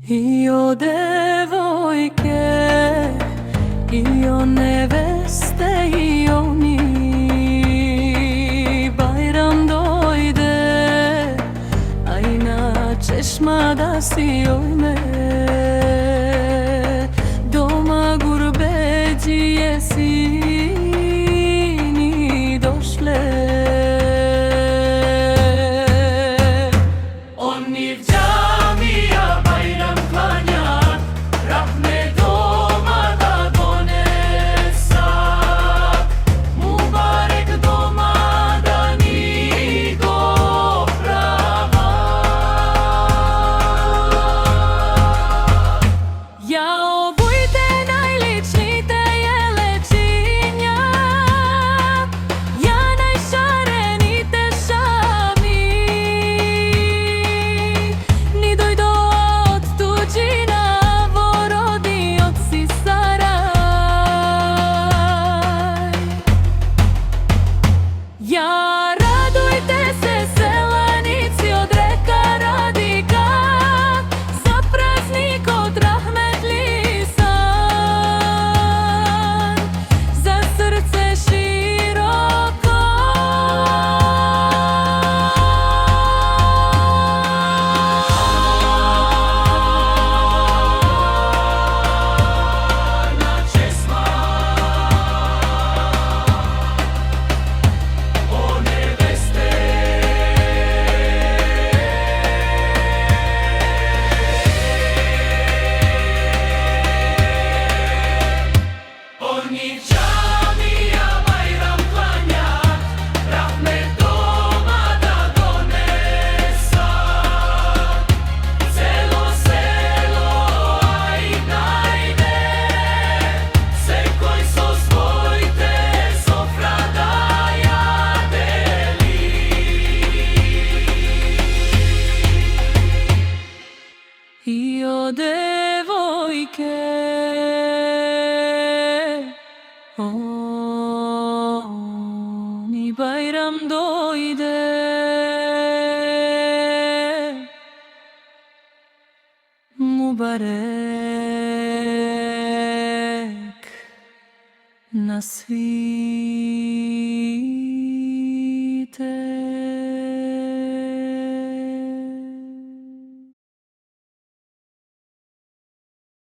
Io devojke, io neveste, io ni Bajram dojde, a inačeš mada si oj me Doma gurbeđije sini došle Oni v džamija Bajram klanjat, rahme doma da donesak Mubarek doma da ni doprava Jao bujte najličnite jelečinja Ja najšarenite šami Ni dojdo od tuđina vorodi od sisaraj Ja radujte se selenici od reka radika Za praznik od rahmetli san Za srce široko Na česma O neveste Oni džamija Bajram klanjat, rahmet doma da donesak Celo selo aj najde Se koji so svojte sofra daja deli Io devojke Oni Bajram dojde Mubarek na svi